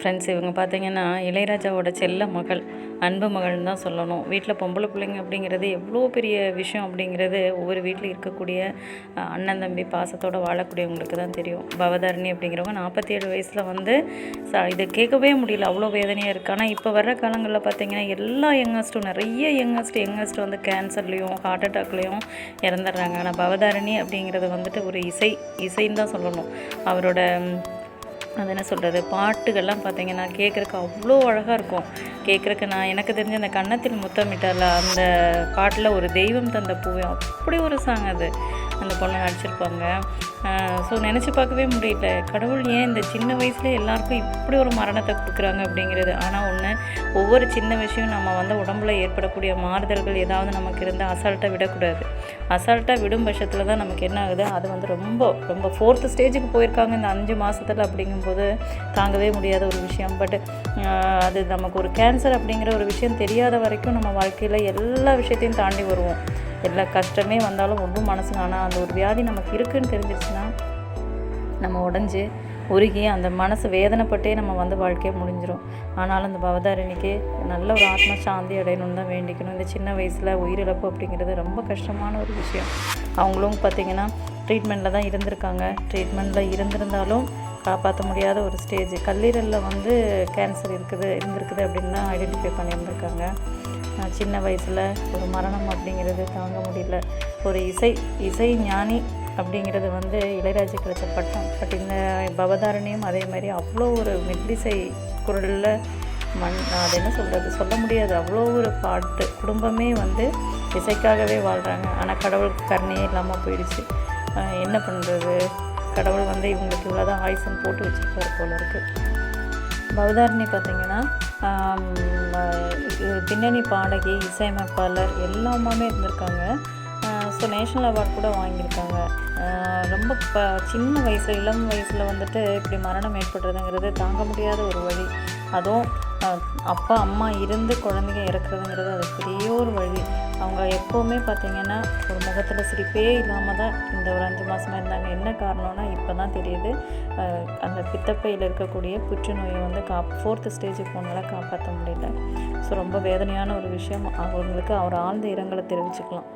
Friends, இவங்க பார்த்தீங்கன்னா இளையராஜாவோட செல்ல மகள், அன்பு மகள்னு தான் சொல்லணும். வீட்டில் பொம்பளை பிள்ளைங்க அப்படிங்கிறது எவ்வளோ பெரிய விஷயம் அப்படிங்கிறது ஒவ்வொரு வீட்டில் இருக்கக்கூடிய அண்ணன் தம்பி பாசத்தோடு வாழக்கூடியவங்களுக்கு தான் தெரியும். பவதாரணி அப்படிங்கிறவங்க 47 வயசில் வந்து இதை கேட்கவே முடியல, அவ்வளோ வேதனையாக இருக்குது. ஆனால் இப்போ வர்ற காலங்களில் பார்த்தீங்கன்னா எல்லா யங்கஸ்ட்டும், நிறைய யங்கஸ்ட் வந்து கேன்சர்லேயும் ஹார்ட் அட்டாக்லேயும் இறந்துடுறாங்க. ஆனால் பவதாரணி அப்படிங்கிறது வந்துட்டு ஒரு இசைன்னு தான் சொல்லணும். அவரோட அது என்ன சொல்கிறது, பாட்டுகள்லாம் பார்த்திங்கன்னா கேட்குறக்கு அவ்வளோ அழகாக இருக்கும். கேட்குறக்கு எனக்கு தெரிஞ்ச அந்த கன்னத்தில் முத்தமிட்டால அந்த பாட்டில் ஒரு தெய்வம் தந்த பூவே அப்படி ஒரு சாங் அது அந்த பொண்ணை நடிச்சிருப்பாங்க. ஸோ நினச்சி பார்க்கவே முடியல, கடவுள் ஏன் இந்த சின்ன வயசுலேயே எல்லாருக்கும் இப்படி ஒரு மரணத்தை கொடுக்குறாங்க அப்படிங்கிறது. ஆனால் ஒன்று, ஒவ்வொரு சின்ன விஷயம் நம்ம வந்து உடம்புல ஏற்படக்கூடிய மாறுதல்கள் ஏதாவது நமக்கு இருந்தால் அசால்ட்டாக விடக்கூடாது. அசால்ட்டாக விடும் பட்சத்தில் தான் நமக்கு என்ன ஆகுது, அது வந்து ரொம்ப 4th ஸ்டேஜுக்கு போயிருக்காங்க இந்த 5 மாதத்தில். அப்படிங்கும்போது தாங்கவே முடியாத ஒரு விஷயம். பட் அது நமக்கு ஒரு கேன்சர் அப்படிங்கிற ஒரு விஷயம் தெரியாத வரைக்கும் நம்ம வாழ்க்கையில் எல்லா விஷயத்தையும் தாண்டி வருவோம். எல்லா கஷ்டமே வந்தாலும் ஒன்றும் மனசுங்க. ஆனால் அந்த ஒரு வியாதி நமக்கு இருக்குதுன்னு தெரிஞ்சிருச்சுன்னா நம்ம உடஞ்சி உருகி அந்த மனசு வேதனைப்பட்டே நம்ம வந்து வாழ்க்கையை முடிஞ்சிடும். ஆனாலும் அந்த பவதாரணிக்கு நல்ல ஒரு ஆத்ம சாந்தி அடையணும்னு தான் வேண்டிக்கணும். இந்த சின்ன வயசில் உயிரிழப்பு அப்படிங்கிறது ரொம்ப கஷ்டமான ஒரு விஷயம். அவங்களும் பார்த்திங்கன்னா ட்ரீட்மெண்ட்டில் தான் இருந்திருக்காங்க. ட்ரீட்மெண்ட்டில் இருந்திருந்தாலும் காப்பாற்ற முடியாத ஒரு ஸ்டேஜ், கல்லீரலில் வந்து கேன்சர் இருந்திருக்குது அப்படின்னு தான் ஐடென்டிஃபை பண்ணியிருந்திருக்காங்க. சின்ன வயசில் ஒரு மரணம் அப்படிங்கிறது தாங்க முடியல. ஒரு இசை ஞானி அப்படிங்கிறது வந்து இளையராஜா கிடைச்ச பட்டம். பட் இந்த பவதாரணியும் அதே மாதிரி அவ்வளோ ஒரு மெல்லிசை குரலில் அது என்ன சொல்கிறது, சொல்ல முடியாது, அவ்வளோ ஒரு பாட்டு. குடும்பமே வந்து இசைக்காகவே வாழ்கிறாங்க. ஆனால் கடவுளுக்கு கருணையே இல்லாமல் போயிடுச்சு. என்ன பண்ணுறது, கடவுள் வந்து இவங்களுக்கு இவ்வளோதான் ஆயுசன் போட்டு வச்சுருப்பாரு போல இருக்குது. பவதாரணி பார்த்திங்கன்னா பின்னணி பாடகி, இசையமைப்பாளர் எல்லாமே இருந்திருக்காங்க. ஸோ நேஷ்னல் அவார்ட் கூட வாங்கியிருக்காங்க. ரொம்ப சின்ன வயசில், இளம் வயசில் வந்துட்டு இப்படி மரணம் ஏற்படுறதுங்கிறது தாங்க முடியாத ஒரு வழி. அதுவும் அப்பா அம்மா இருந்து குழந்தைங்க இறக்குறதுங்கிறது அது பெரிய ஒரு வழி. அவங்க எப்போவுமே பார்த்திங்கன்னா ஒரு முகத்தில் சிரிப்பே இல்லாமல் தான் இந்த ஒரு 5 மாதமாக இருந்தாங்க. என்ன காரணம்னா இப்போ தான் தெரியுது, அந்த பித்தப்பையில் இருக்கக்கூடிய புற்றுநோயை வந்து 4th ஸ்டேஜுக்கு போனால காப்பாற்ற முடியல. ஸோ ரொம்ப வேதனையான ஒரு விஷயம். அவங்களுக்கு அவர் ஆழ்ந்த இரங்கலை தெரிவிச்சுக்கலாம்.